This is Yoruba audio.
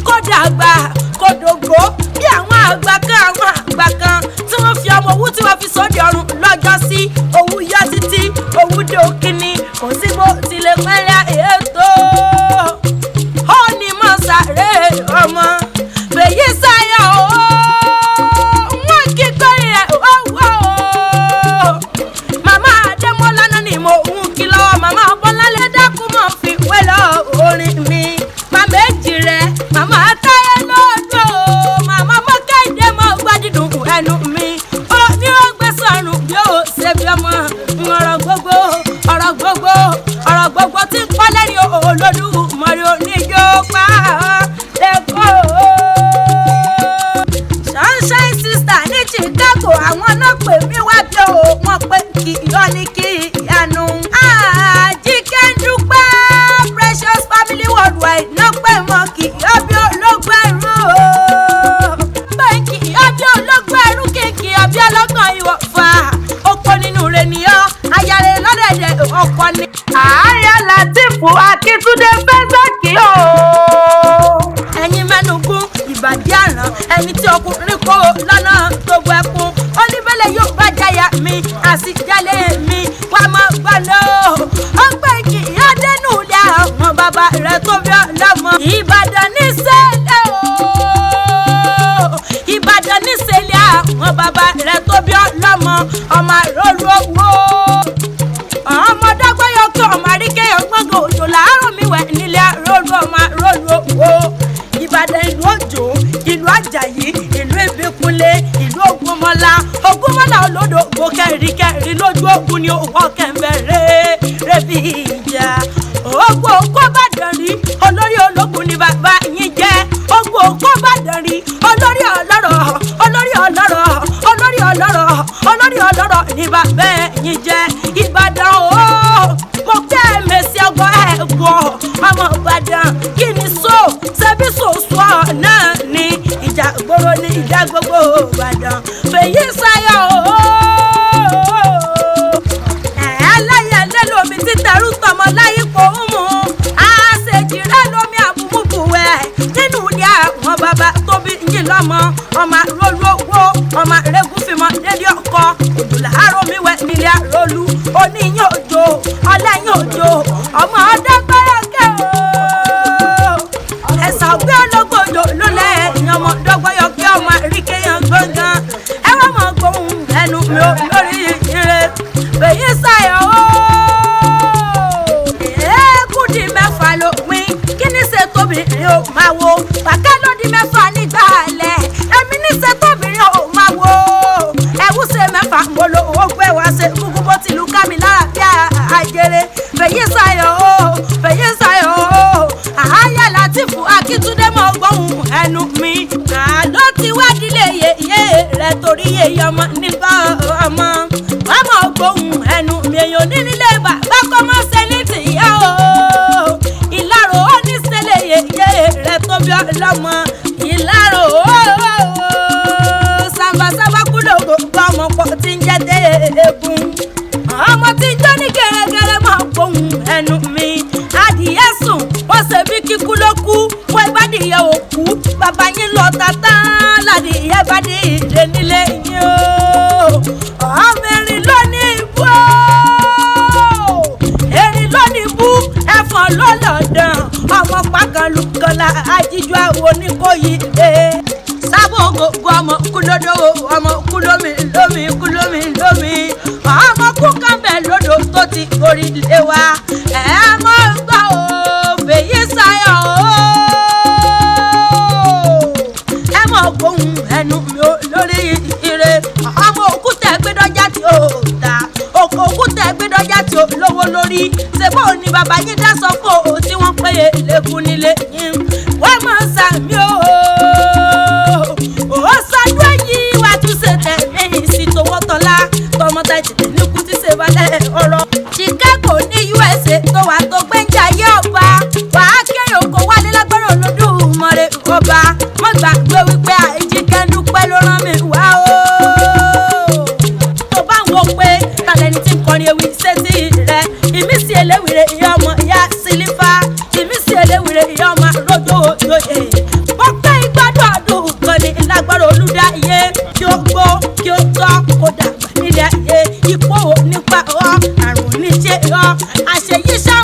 kó dàgbà kó dògbò bí àwọn àgbà kan tí wọ́n fi ọmọ owó tí wọ́n fi sóde ọ̀run lọ́jọ́ sí owó yọ títí owó dòkìní kò sí bó tilẹ̀ pẹ́lẹ́ ètò ó ní mọ̀ sáré ọmọ fèyí sáyà ó wọ́n kí kọ́rin ẹ̀ owó màmá Adémọ́lá náà ni mo ń kí lọ́wọ́ màmá Bọ́lálé dákun mọ̀ fi wẹ́lọ́ orin mi màmá èjì rẹ̀ màmá Táyé lọ́dọ̀ màmá Mọ́kẹ́ndé mọ́ gbádùn ẹnu mi ó ní ó gbé sọ̀rùn bí ó ṣe bí ọmọ ọ̀rọ̀ gbogbo tí ń pọ́ lẹ́rìn Olódùmarè oníjó pa lẹ́kọ̀ọ́. Sunshine Sister ní Chicago àwọn náà pè mí wá bí o wọ́n pé kí yọ ní kí ìyanu. Àjíkẹ́ ń dúpẹ́ Precious Family Worldwide náà pè mọ́ kí yọ bí ológun ẹrú o. Pé kí yọ bí ológun ẹrú kìkì ọbí ọlọ́gbọ̀n ìwọ̀fà oko nínú rẹ̀ nìyọ́ ayáre lọ́dẹ̀dẹ̀ ọkọ ni. Ààrẹ Látìfù Akíntúndé Fẹ́sàkì o. Ẹ̀yin mẹ́nugún ìbàdí àràn ẹni tí ọkùnrin kó lọ́nà tó gbẹ̀kún oníbẹ̀lẹ̀ yóò bá jáyà mi àsìjálẹ̀ mi wà mọ́ gbọ́dọ̀ ó pé kí ìyá dẹnu lé àwọn bàbá rẹ̀ tó bí ọlọ́mọ. Ìbàdàn ní sẹ́lẹ̀ o Ìbàdàn ní sẹ́lẹ̀ àwọn bàbá rẹ̀ tó bí ọlọ́mọ ọmọ àròlù owó ọmọ dọ́gbọ́yọ̀ kí ọmọ àríkẹ́ ọgbọ́ngàn òjò làárọ̀ mi wẹ̀ nílé àròlù ọmọ àròlù owó. Ìbàdàn ìlú Òjò ìlú Àjàyí ìlú Ìbíkúnlé ìlú Ògúnmọ́lá olódò gbókẹ́rìkẹ́rì lójú ogun ni òwò kẹ́mbẹ̀rẹ̀ rẹ̀bí ìjà ogun òkú Ìbàdàn rí olórí ológun ni bàbá yín jẹ́ ogun òkú Ìbàdàn rí olórí ọlọ́rọ̀ ni bàbá yín jẹ́ Ìbàdàn o mo kẹ́ mẹ́sì ọgbọ́n ẹ̀gbọ́ ọmọ Ìbàdàn kí ni so ṣebí sòsò náà ni ìjà gbòòrò ní ìjà gbogbo Ìbàdàn fèyí sáyà o. Ẹlẹ́yẹlé lomi títẹ̀rù tọmọ láyé kò ń mú àṣejì rẹ lomi àbúmúbùwẹ̀ nínú ilé àwọn bàbá tóbi yín lọ́mọ ọmọ àrólú owó ọmọ àrégúnfìmọ̀ délé ọkọ òjòlá àròmí wẹ̀ nílé àrólú oníyàn òjò ọlẹ́yìn òjò ọmọ ọdẹ́gbẹ́rẹ́kẹ́ o ẹ̀sà ògbé ológbòjò ló lẹ́yìn ọmọ dọ́gbọ́yọ̀ kí ọmọ àríkẹ́yàn gbọ̀ngàn ẹ wọ́n mọ̀ gbóhùn ẹnu mi ò lórí ire fèyí sáyọ̀ o. Èékúdì mẹ́fà ló pín kí ní ṣe tóbìnrin ò máa wo pàkẹ́ ló di mẹ́fà nígbà alẹ́ èmi ní ṣe tóbìnrin ò máa wo ẹ̀wù ṣe mẹ́fà mo lo owó gbé wá ṣe gbogbo bó ti lu ká mi lára bí àjèrè fèyí sáyọ̀ o fèyí sáyọ̀ o. Ààyè Látìfù Akíntúndé mọ̀ gbóhùn ẹnu mi àlọ́ ti wá dílé yeye rẹ̀ torí yeye ọmọ nígbà ọmọ wọ́n mọ̀ gbóhùn ẹnu mi èèyàn nílé bàbá kọ́ mọ́ sẹ́ni tìyá o. Ìlàrò ó ní sẹ́lẹ̀ yeye rẹ̀ tó bí ọlọ́mọ Ìlàrò ó sàmbàsàmbà kúlò gbogbo ọmọ pọ̀ tí ń jẹ́ dé egun ọmọ tí ń jọ́ ní gẹ́gẹ́rẹ́ mọ̀ gbóhùn ẹnu mi adìyẹ sùn wọ́n ṣe bí kíkú ló kú wọ́n ìbádìyẹ òkú bàbá yín lọ tata ládìyẹ bá dé ìdè nílé yín o ọmọ erin ló ní ibú erin ló ní ibú ẹ̀fọn ló lọ̀dàn ọmọ pàkànlùkànlá ajíjú àwọn oníkóyí lé sábò gbogbo ọmọ kúlódó ọmọ kúlómi lómi ọmọ kú kàmbẹ̀ lódò tó ti gorí lé wa ẹ̀ mọ́ gbọ́ o fèyí sáyọ̀ o ẹ mọ̀ gbóhùn ẹnu mi ò lórí ire ọmọ òkúta ẹgbẹ́dọ́jà tí ó ta òkúta ẹgbẹ́dọ́jà tí ó lówó lórí ṣèbó ni bàbá yín dá sọ fún o tí wọ́n péye lẹ́kùn nílé yín wọ́n mọ̀ sàmì o ó ṣáájú ẹ̀yìn wá tún ṣe tẹ̀lé sí tówó tọ́lá tọmọta ìtìtì níkú tí ṣe balẹ̀ ọ̀rọ̀ Chicago ní USA tó wà tó gbẹ́njà yé ọba wàá kéré oko wálé lágbára Olódùmarè ọba mọ́ gbàgbé wípé Àjíkẹ́ ń dúpẹ́ ló rán mi wá o. Tó bá ń wo pé tàlẹ́ni tí ń kọrin ewì sétí rẹ̀ ìmísí eléwìrè ìyá ọmọ ìyá sílífà ìmísí eléwìrè ìyá ọmọ lójó joyè ọpẹ́ ìgbádùn ọdún kan ní lágbára olùdáyé kí ó gbó kí ó tọ́ kó dàgbà nílẹ̀ ayé ipò nípa ọ àrùn níṣẹ́ ọ àṣeyíṣẹ́